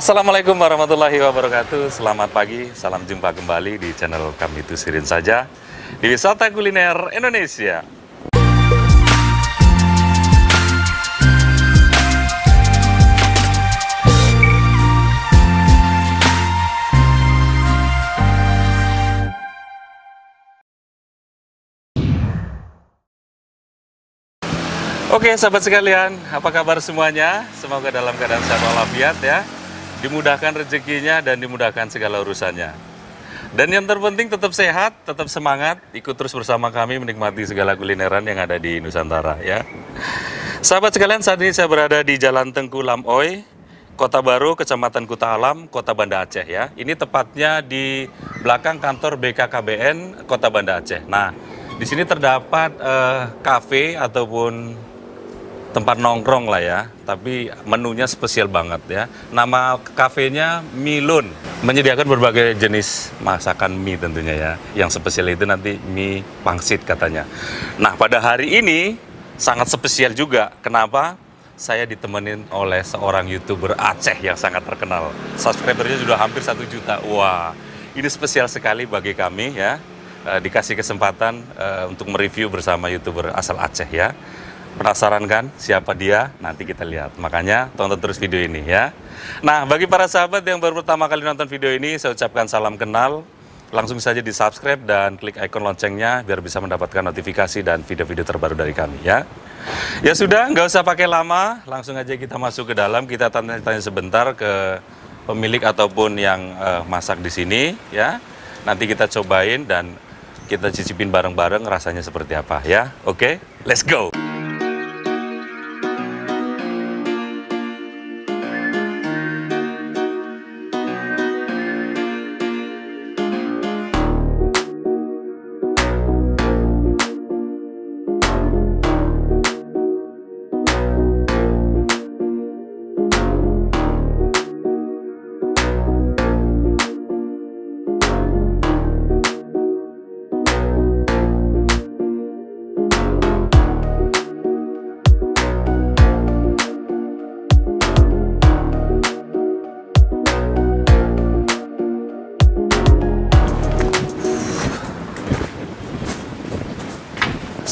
Assalamualaikum warahmatullahi wabarakatuh. Selamat pagi, salam jumpa kembali di channel kami itu Sirin saja di Wisata Kuliner Indonesia. Oke sahabat sekalian, apa kabar semuanya? Semoga dalam keadaan sehat walafiat ya. Dimudahkan rezekinya dan dimudahkan segala urusannya. Dan yang terpenting tetap sehat, tetap semangat, ikut terus bersama kami menikmati segala kulineran yang ada di Nusantara ya. Sahabat sekalian, saat ini saya berada di Jalan Tengku Lamoy, Kota Baru, Kecamatan Kuta Alam, Kota Banda Aceh ya. Ini tepatnya di belakang kantor BKKBN Kota Banda Aceh. Nah, di sini terdapat kafe ataupun tempat nongkrong lah ya, tapi menunya spesial banget ya. Nama kafenya Milun, menyediakan berbagai jenis masakan mie tentunya ya. Yang spesial itu nanti mie pangsit katanya. Nah pada hari ini sangat spesial juga. Kenapa? Saya ditemenin oleh seorang YouTuber Aceh yang sangat terkenal. Subscribernya sudah hampir 1 juta. Wah, ini spesial sekali bagi kami ya. Dikasih kesempatan untuk mereview bersama YouTuber asal Aceh ya. Penasaran kan siapa dia? Nanti kita lihat. Makanya tonton terus video ini ya. Nah, bagi para sahabat yang baru pertama kali nonton video ini, saya ucapkan salam kenal. Langsung saja di subscribe dan klik ikon loncengnya biar bisa mendapatkan notifikasi dan video-video terbaru dari kami ya. Ya sudah, nggak usah pakai lama, langsung aja kita masuk ke dalam. Kita tanya-tanya sebentar ke pemilik ataupun yang masak di sini ya. Nanti kita cobain dan kita cicipin bareng-bareng rasanya seperti apa ya. Oke, let's go.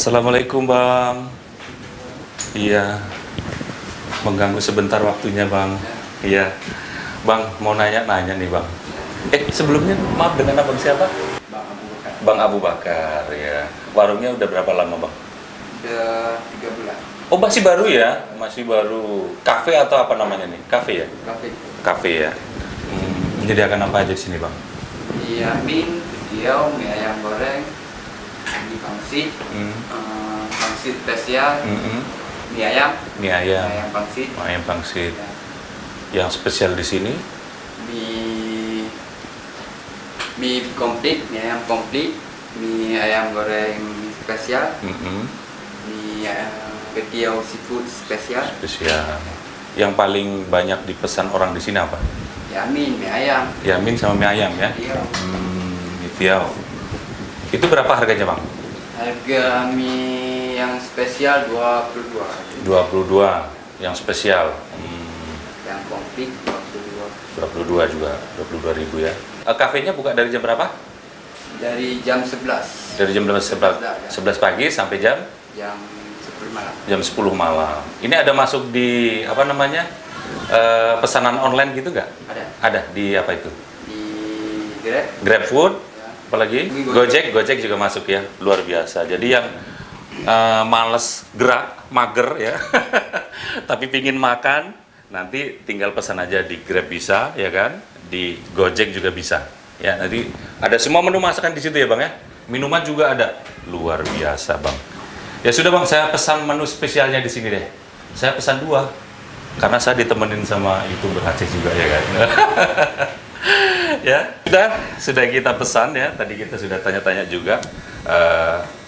Assalamualaikum Bang. Iya, mengganggu sebentar waktunya Bang. Iya, Bang mau nanya-nanya nih Bang. Sebelumnya maaf, dengan abang siapa? Bang Abu Bakar. Bang Abu Bakar ya. Warungnya udah berapa lama Bang? Udah 3 bulan. Oh masih baru ya? Masih baru. Kafe atau apa namanya nih? Kafe ya? Kafe. Kafe ya. Menyediakan apa aja di sini Bang? Iya, mie, diau, mie ayam goreng, mie pangsit, pangsit spesial, mie ayam, ayam pangsit, ayam pangsit. Ya. Yang spesial di sini? Mie komplit, mie ayam komplit, mie ayam goreng spesial, mie ketiau seafood spesial. Spesial. Yang paling banyak dipesan orang di sini apa? Yamin, mie ayam. Yamin sama mie ayam ya? Iya. Mie tiaw. Itu berapa harganya Bang? Harga mie yang spesial 22. 22 yang spesial. Yang komplit 22. 22 juga, 22.000 ya. Kafenya buka dari jam berapa? Dari jam 11. Dari jam 11 pagi sampai jam 10 malam. Jam 10 malam. Ini ada masuk di apa namanya? Pesanan online gitu nggak? Ada. Ada di apa itu? Di Grab. GrabFood, Ya. apalagi Gojek juga masuk ya, luar biasa. Jadi yang males gerak, mager ya, tapi pingin makan, nanti tinggal pesan aja di Grab bisa ya kan, di Gojek juga bisa. Ya nanti ada semua menu masakan di situ ya Bang ya. Minuman juga ada, luar biasa Bang. Ya sudah Bang, saya pesan menu spesialnya di sini deh. Saya pesan 2. Karena saya ditemenin sama YouTuber Aceh juga ya kan. Ya, sudah kita pesan ya. Tadi kita sudah tanya-tanya juga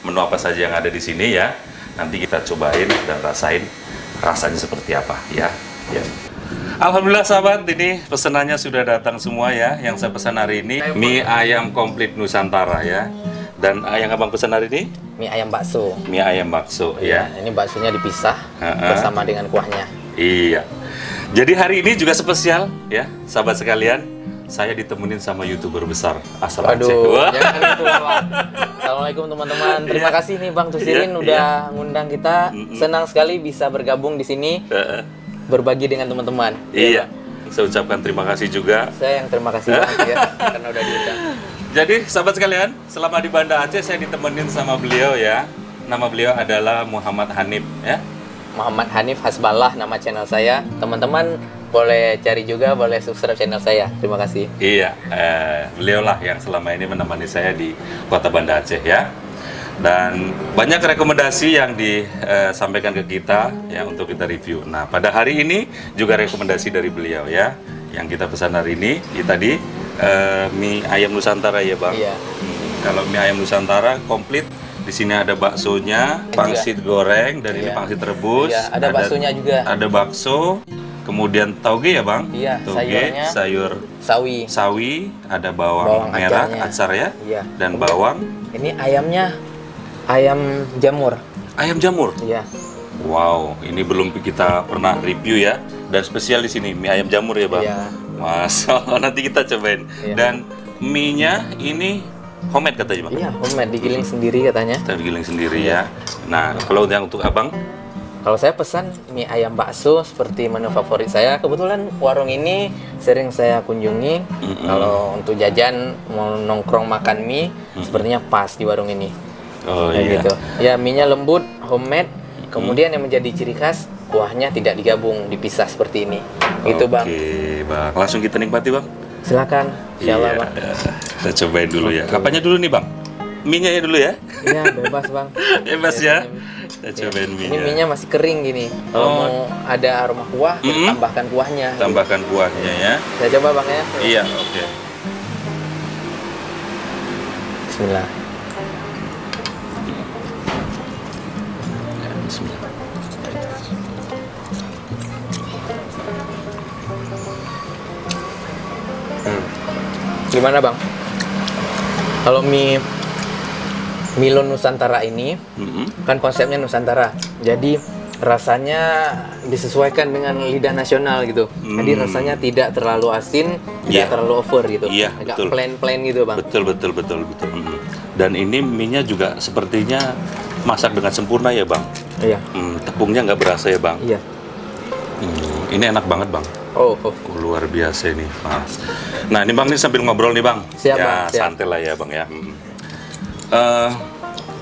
menu apa saja yang ada di sini ya. Nanti kita cobain dan rasain rasanya seperti apa ya. Ya. Alhamdulillah sahabat, ini pesanannya sudah datang semua ya. Yang saya pesan hari ini mie ayam komplit Nusantara ya. Dan yang abang pesan hari ini? Mie ayam bakso. Mie ayam bakso ya. Ini baksonya dipisah bersama dengan kuahnya. Iya. Jadi hari ini juga spesial ya, sahabat sekalian. Saya ditemenin sama YouTuber besar asal Aceh. Aduh, jangan gitu Bang. Assalamualaikum teman-teman. Terima kasih nih Bang Tusirin udah ngundang kita. Senang sekali bisa bergabung di sini, berbagi dengan teman-teman. Iya. Saya ucapkan terima kasih juga. Saya yang terima kasih banget ya karena udah diundang. Jadi sahabat sekalian, selama di Banda Aceh saya ditemenin sama beliau ya. Nama beliau adalah Muhammad Hanif ya. Muhammad Hanif Hasballah nama channel saya. Teman-teman boleh cari juga, boleh subscribe channel saya. Terima kasih. Iya, beliau lah yang selama ini menemani saya di kota Banda Aceh ya. Dan banyak rekomendasi yang disampaikan ke kita ya untuk kita review. Nah, pada hari ini juga rekomendasi dari beliau ya. Yang kita pesan hari ini tadi mie ayam Nusantara ya, Bang. Iya. Kalau mie ayam Nusantara komplit. Di sini ada baksonya, pangsit goreng, dan ini pangsit rebus. Iya, ada baksonya juga. Ada bakso, kemudian tauge ya Bang? Iya, tauge, sayurnya sayur sawi, ada bawang merah, acar ya, iya. Dan bawang. Ini ayamnya ayam jamur. Ayam jamur? Iya. Wow, ini belum kita pernah review ya. Dan spesial di sini, mie ayam jamur ya Bang? Iya. Masa, nanti kita cobain. Iya. Dan mie-nya ini homemade katanya Bang? Iya, homemade, digiling sendiri katanya. Kita digiling sendiri ya. Nah, kalau yang untuk Abang? Kalau saya pesan mie ayam bakso seperti menu favorit saya. Kebetulan warung ini sering saya kunjungi. Kalau untuk jajan mau nongkrong makan mie, sepertinya pas di warung ini. Oh Kayak iya. gitu. Ya, mie-nya lembut, homemade. Kemudian yang menjadi ciri khas, kuahnya tidak digabung, dipisah seperti ini. Gitu, Bang. Oke, Bang. Langsung kita nikmati, Bang. Silakan. Insyaallah, Bang. Kita cobain dulu ya. Apanya dulu nih, Bang? Mie-nya ya dulu ya? Iya, bebas, Bang. Bebas ya? Kita cobain Ini mie-nya. mie-nya masih kering gini. Kalau mau ada aroma kuah, kita tambahkan kuahnya. Tambahkan kuahnya ya. Saya coba, Bang ya. Iya, oke. Bismillah. Bismillah. Gimana Bang? Kalau mie Milo Nusantara ini kan konsepnya Nusantara, jadi rasanya disesuaikan dengan lidah nasional gitu. Jadi rasanya tidak terlalu asin, tidak terlalu over gitu. Iya, agak betul. plain gitu Bang. Betul. Dan ini mie-nya juga sepertinya masak dengan sempurna ya, Bang. Iya. Tepungnya nggak berasa ya, Bang. Iya. Ini enak banget, Bang. Oh. Luar biasa ini, Mas. Nah, ini Bang, ini sambil ngobrol nih, Bang. Siap, ya, Bang, siap. santai lah ya, Bang ya.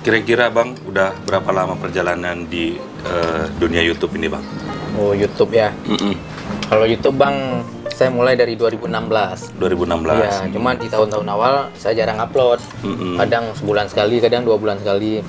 Kira-kira, Bang, udah berapa lama perjalanan di dunia YouTube ini, Bang? Oh, YouTube ya. Kalau YouTube Bang, saya mulai dari 2016. 2016. Ya, cuma di tahun-tahun awal saya jarang upload. Kadang sebulan sekali, kadang 2 bulan sekali.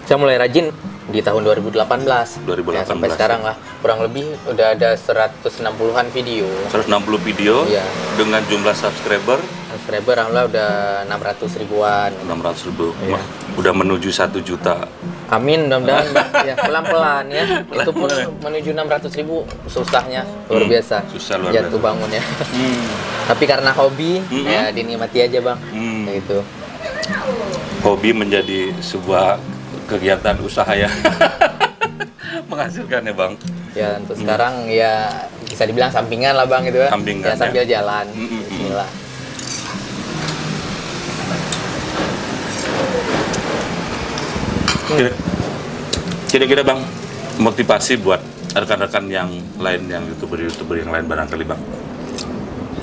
Saya mulai rajin di tahun 2018. 2018. Ya, sampai sekarang lah. Kurang lebih udah ada 160-an video. 160 video Iya. dengan jumlah subscriber Subscriber alhamdulillah udah 600 ribuan. 600.000. Iya. Wah, udah menuju 1 juta. Amin, mudah-mudahan ya pelan-pelan ya. Itu pun menuju 600.000 susahnya luar biasa. Susah luar Jatuh biasa. bangun ya. Tapi karena hobi ya dinikmati aja Bang. Kayak gitu. Hobi menjadi sebuah kegiatan usaha ya. Menghasilkan ya, Bang. Ya untuk sekarang ya bisa dibilang sampingan lah Bang gitu ya. Sampingan, Ya sambil ya. jalan. Bismillah. Kira-kira Bang, motivasi buat rekan-rekan yang lain, yang YouTuber yang lain barangkali Bang.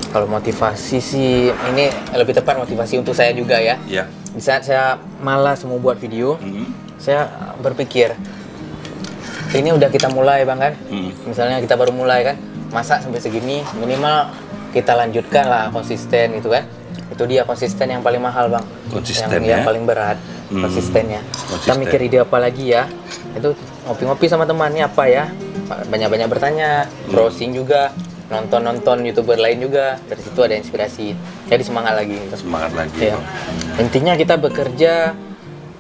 Kalau motivasi sih ini lebih tepat motivasi untuk saya juga ya. Ya. Di saat saya malas mau buat video, saya berpikir ini udah kita mulai Bang kan. Misalnya kita baru mulai kan, masa sampai segini minimal kita lanjutkan lah konsisten gitu kan. Itu dia konsisten yang paling mahal Bang. Konsisten yang ya. paling berat konsistennya. Kita Konsisten. mikir ide apa lagi ya. Itu ngopi-ngopi sama temannya apa ya. Banyak-banyak bertanya, browsing juga, nonton YouTuber lain juga. Dari situ ada inspirasi. Jadi semangat lagi. Semangat lagi. Ya. Intinya kita bekerja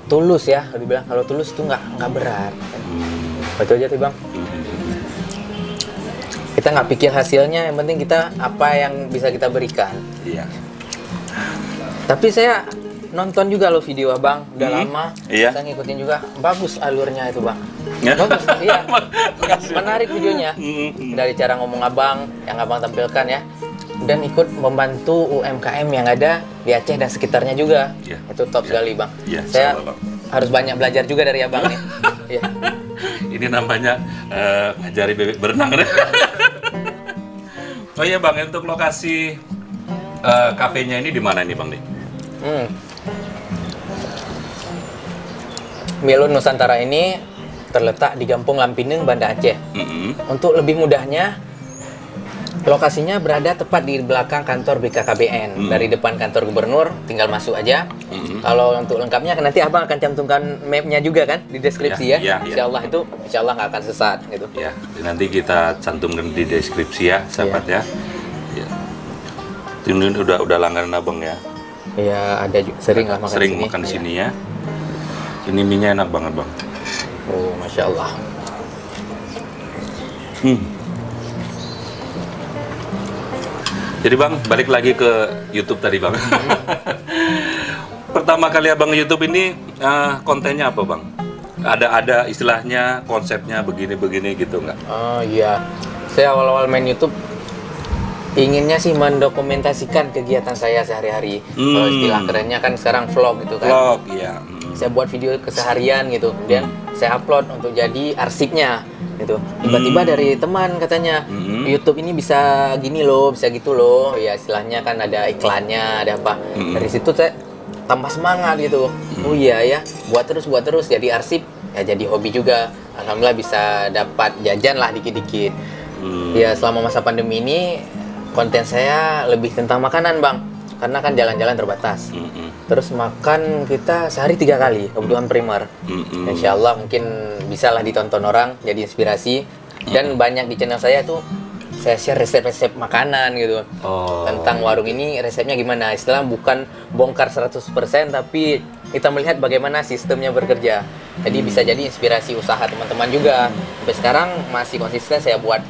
tulus ya. Kalau dibilang kalau tulus itu nggak berat. Betul aja tuh Bang. Kita nggak pikir hasilnya, yang penting kita apa yang bisa kita berikan. Iya. Tapi saya nonton juga loh video Abang, udah lama. Iya. Saya ngikutin juga, bagus alurnya itu Bang. Bagus, iya. Makasih. Menarik videonya. Dari cara ngomong abang, yang abang tampilkan ya. Dan ikut membantu UMKM yang ada di Aceh dan sekitarnya juga. Iya. Itu top sekali bang. Iya, Saya sama, Bang. harus banyak belajar juga dari abang nih. Iya. Ini namanya ngajari bebek berenang. Oh iya bang, untuk lokasi kafenya ini di mana nih bang nih? Milun Nusantara ini terletak di Kampung Lampineng, Banda Aceh. Untuk lebih mudahnya, lokasinya berada tepat di belakang kantor BKKBN. Dari depan kantor gubernur, tinggal masuk aja. Kalau untuk lengkapnya, nanti abang akan cantumkan mapnya juga kan di deskripsi ya. Insya Allah itu, insya Allah nggak akan sesat gitu. Ya, nanti kita cantumkan di deskripsi ya, sahabat ya. Ya. Ini udah langganan abang ya. Iya, ada juga sering lah makan Sering di sini. makan di Iya. sini ya. Ini mie-nya enak banget bang. Oh, masya Allah. Jadi bang, balik lagi ke YouTube tadi bang. Pertama kali abang YouTube ini kontennya apa bang? Ada istilahnya, konsepnya begini-begini gitu nggak? Oh iya, saya awal-awal main YouTube inginnya sih mendokumentasikan kegiatan saya sehari-hari. Kalau istilah kerennya kan sekarang vlog gitu kan. Vlog, iya. Saya buat video keseharian gitu, kemudian saya upload untuk jadi arsipnya gitu. Tiba-tiba dari teman katanya, YouTube ini bisa gini loh, bisa gitu loh. Ya istilahnya kan ada iklannya, ada apa. Dari situ saya tambah semangat gitu. Oh iya ya, buat terus jadi arsip, ya jadi hobi juga. Alhamdulillah bisa dapat jajan lah dikit-dikit. Ya selama masa pandemi ini konten saya lebih tentang makanan bang, karena kan jalan-jalan terbatas. Terus makan kita sehari 3 kali, kebutuhan primer. Insya Allah mungkin bisalah ditonton orang, jadi inspirasi. Dan banyak di channel saya tuh saya share resep-resep makanan gitu. Tentang warung ini resepnya gimana. Istilah bukan bongkar 100%, tapi kita melihat bagaimana sistemnya bekerja. Jadi bisa jadi inspirasi usaha teman-teman juga. Sampai sekarang masih konsisten saya buat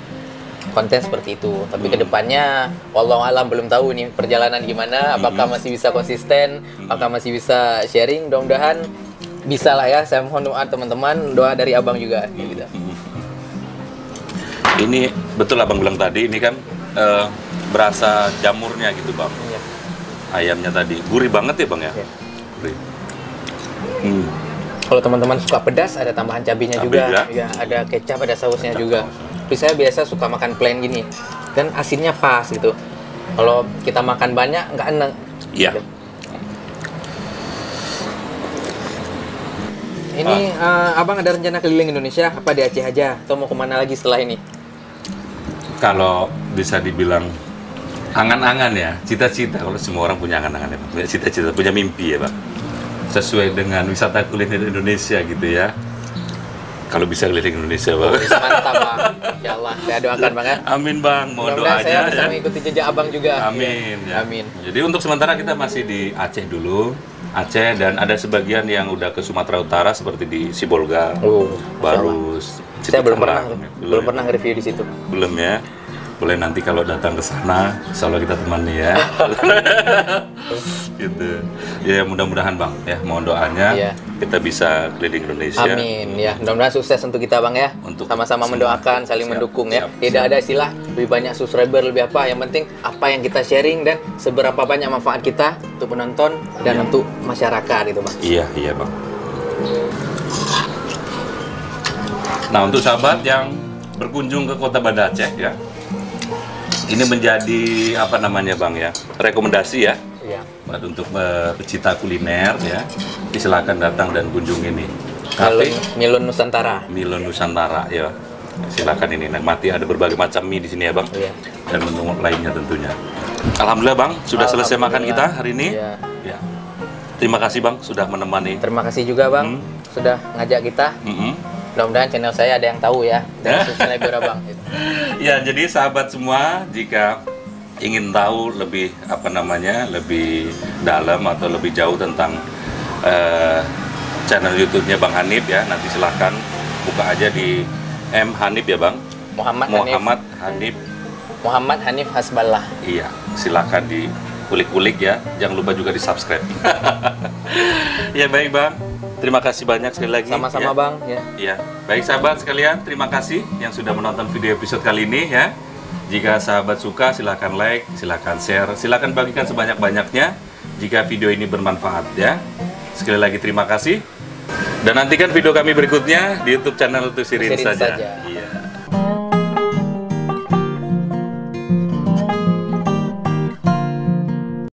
konten seperti itu. Tapi kedepannya wallahualam belum tahu nih perjalanan gimana, apakah masih bisa konsisten, apakah masih bisa sharing. Mudah-mudahan bisa lah ya. Saya mohon doa teman-teman, doa dari abang juga gitu. Ini betul abang bilang tadi, ini kan berasa jamurnya gitu bang. Iya. Ayamnya tadi gurih banget ya bang ya. Iya. Gurih. Kalau teman-teman suka pedas, ada tambahan cabenya Cabai juga. juga. Ya, ada kecap, ada sausnya juga. Tapi saya biasa suka makan plain gini, dan asinnya pas gitu. Kalau kita makan banyak, nggak enak. Iya. Gitu. Ini abang ada rencana keliling Indonesia? Apa di Aceh aja? Atau mau kemana lagi setelah ini? Kalau bisa dibilang angan-angan ya, cita-cita. Kalau semua orang punya angan-angan ya, punya cita-cita, punya mimpi ya, Pak. Sesuai dengan wisata kuliner Indonesia gitu ya. Kalau bisa keliling Indonesia, Pak. Mantap, Bang. Insya Allah, saya doakan Bang ya. Amin, Bang. Mohon Mudah-mudahan saya doanya bisa ya. mengikuti jejak abang juga. Amin. Ya. Ya. Amin. Jadi untuk sementara kita masih di Aceh dulu. Aceh, dan ada sebagian yang udah ke Sumatera Utara seperti di Sibolga, Barus. Saya belum pernah, Belum pernah nge-review di situ. Belum ya. Boleh nanti kalau datang ke sana, insya Allah kita temani ya. Gitu. Ya mudah-mudahan Bang ya, mohon doanya Iya. kita bisa keliling Indonesia. Amin ya, mudah-mudahan sukses untuk kita Bang ya. Untuk Sama-sama semua. mendoakan, saling Siap, mendukung ya. siap, Tidak ada istilah lebih banyak subscriber lebih apa, yang penting apa yang kita sharing dan seberapa banyak manfaat kita untuk penonton dan untuk masyarakat gitu Bang. Iya, iya Bang. Nah, untuk sahabat yang berkunjung ke Kota Banda Aceh ya, ini menjadi apa namanya Bang ya, rekomendasi ya. Iya. Buat untuk pecinta kuliner ya, silakan datang dan kunjungi nih Cafe Milun Nusantara. Milun Nusantara ya. Silakan ini nikmati, ada berbagai macam mie di sini ya Bang. Iya. Dan menu lainnya tentunya. Alhamdulillah Bang, sudah selesai makan kita hari ini. Iya. Ya. Terima kasih Bang sudah menemani. Terima kasih juga Bang sudah ngajak kita. Mudah-mudahan channel saya ada yang tahu ya dan subscriber Bang. Gitu. Ya, jadi sahabat semua, jika ingin tahu lebih apa namanya, lebih dalam atau lebih jauh tentang channel YouTube-nya Bang Hanif ya, nanti silahkan buka aja di M Hanif ya Bang. Muhammad Hanif. Muhammad Hanif Hasballah. Iya, silahkan di kulik-kulik ya. Jangan lupa juga di subscribe. Ya baik Bang. Terima kasih banyak sekali lagi. Sama-sama ya. Bang ya. Iya, baik sahabat sekalian, terima kasih yang sudah menonton video episode kali ini ya. Jika sahabat suka, silahkan like, silahkan share, silahkan bagikan sebanyak-banyaknya jika video ini bermanfaat ya. Sekali lagi terima kasih. Dan nantikan video kami berikutnya di YouTube channel Tusirin Tusirin saja. saja. Iya.